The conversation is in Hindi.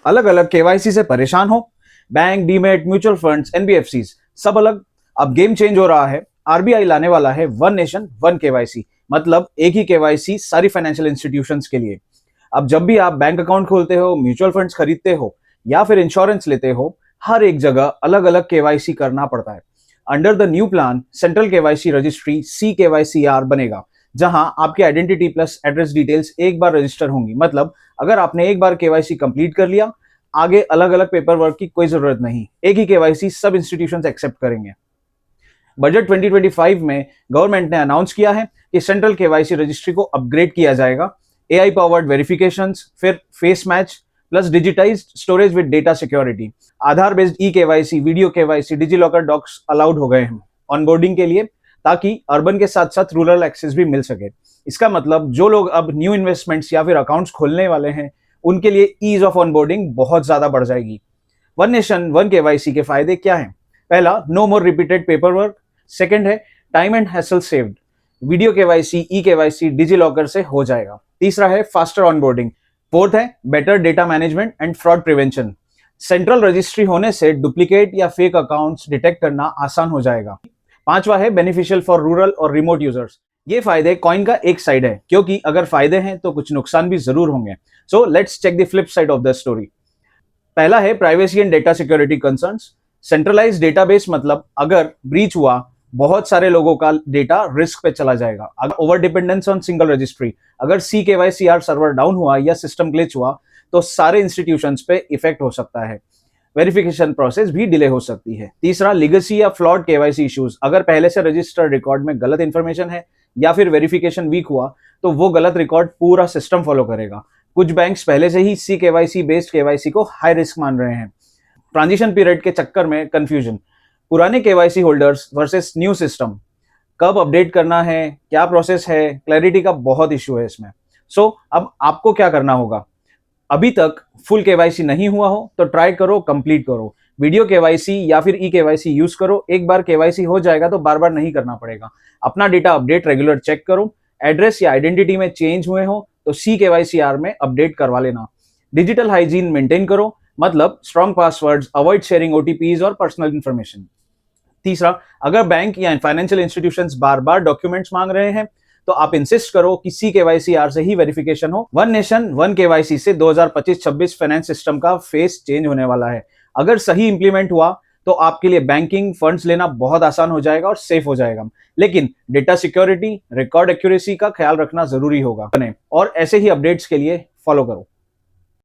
अलग अलग केवाईसी से परेशान हो? Bank, demat, mutual funds, NBFCs सब अलग। अब गेम चेंज हो रहा है। आरबीआई लाने वाला है वन नेशन वन केवाईसी, मतलब एक ही केवाईसी सारी फाइनेंशियल इंस्टीट्यूशंस के लिए। अब जब भी आप बैंक अकाउंट खोलते हो, म्यूचुअल फंड्स खरीदते हो या फिर इंश्योरेंस लेते हो, हर एक जगह अलग अलग केवाईसी करना पड़ता है। Under the new plan central KYC registry C KYC R बनेगा, जहां आपकी आइडेंटिटी प्लस एड्रेस डिटेल्स एक बार रजिस्टर होंगी। मतलब अगर आपने एक बार केवाईसी कंप्लीट कर लिया, आगे अलग अलग पेपर वर्क की कोई जरूरत नहीं, एक ही केवाईसी सब इंस्टीट्यूशंस एक्सेप्ट करेंगे। बजट 2025 में गवर्नमेंट ने अनाउंस किया है कि सेंट्रल केवाईसी रजिस्ट्री को अपग्रेड किया जाएगा। एआई पावर्ड वेरिफिकेशंस, फिर face match plus digitised storage with data security. Aadhaar based e KYC, video KYC, DigiLocker docs allowed हो गए हैं ऑनबोर्डिंग के लिए, ताकि अर्बन के साथ साथ रूरल एक्सेस भी मिल सके। इसका मतलब जो लोग अब न्यू इन्वेस्टमेंट्स या फिर अकाउंट्स खोलने वाले हैं, उनके लिए ईज ऑफ ऑनबोर्डिंग बहुत ज्यादा बढ़ जाएगी। वन नेशन वन केवाईसी के फायदे क्या हैं? पहला, no more repeated paper work. Second है time and hassle saved, video KYC, e KYC DigiLocker से हो जाएगा। तीसरा है फास्टर ऑनबोर्डिंग। फोर्थ है better data management and fraud prevention. Central registry होने से डुप्लीकेट या फेक अकाउंट्स डिटेक्ट करना आसान हो जाएगा। पांचवा है बेनिफिशियल फॉर रूरल और रिमोट यूजर्स। ये फायदे कॉइन का एक साइड है, क्योंकि अगर फायदे हैं तो कुछ नुकसान भी जरूर होंगे। So let's check the flip side of the story. पहला है privacy and data security concerns. Centralise database, मतलब अगर ब्रीच हुआ, बहुत सारे लोगों का डेटा रिस्क पे चला जाएगा। अगर over dependence on single registry, अगर सी केवाईसीआर सर्वर डाउन हुआ या सिस्टम ग्लिच हुआ, तो सारे इंस्टीट्यूशंस पे इफेक्ट हो सकता है। वेरिफिकेशन प्रोसेस भी डिले हो सकती है। तीसरा, लीगेसी या फ्लॉड केवाईसी इश्यूज। अगर पहले से रजिस्टर्ड रिकॉर्ड में गलत इंफॉर्मेशन है या फिर वेरिफिकेशन वीक हुआ, तो वो गलत रिकॉर्ड पूरा सिस्टम फॉलो करेगा। कुछ बैंक्स पहले से ही सी केवाईसी बेस्ड केवाईसी को हाई रिस्क मान रहे हैं। ट्रांजिशन पीरियड के चक्कर में कंफ्यूजन, पुराने KYC holders versus new system, कब अपडेट करना है, क्या प्रोसेस है, क्लैरिटी का बहुत इश्यू है इसमें। सो अब आपको क्या करना होगा? अभी तक फुल केवाईसी नहीं हुआ हो तो ट्राई करो, कंप्लीट करो। वीडियो केवाईसी या फिर ई केवाईसी यूज करो। एक बार केवाईसी हो जाएगा तो बार बार नहीं करना पड़ेगा। अपना डेटा अपडेट रेगुलर चेक करो। एड्रेस या आइडेंटिटी में चेंज हुए हो तो सी केवाईसीआर में अपडेट करवा लेना। डिजिटल हाइजीन मेंटेन करो, मतलब strong passwords, avoid sharing OTPs और पर्सनल इंफॉर्मेशन। तीसरा, अगर बैंक या फाइनेंशियल इंस्टीट्यूशंस बार बार डॉक्यूमेंट्स मांग रहे हैं, तो आप इंसिस्ट करो कि सी केवाईसीआर से ही वेरिफिकेशन हो। वन नेशन वन केवाईसी से 2025-26 फाइनेंस सिस्टम का फेस चेंज होने वाला है। अगर सही इंप्लीमेंट हुआ तो आपके लिए बैंकिंग फंड्स लेना बहुत आसान हो जाएगा और सेफ हो जाएगा। लेकिन डेटा सिक्योरिटी, रिकॉर्ड एक्यूरेसी का ख्याल रखना जरूरी होगा। और ऐसे ही अपडेट्स के लिए फॉलो करो।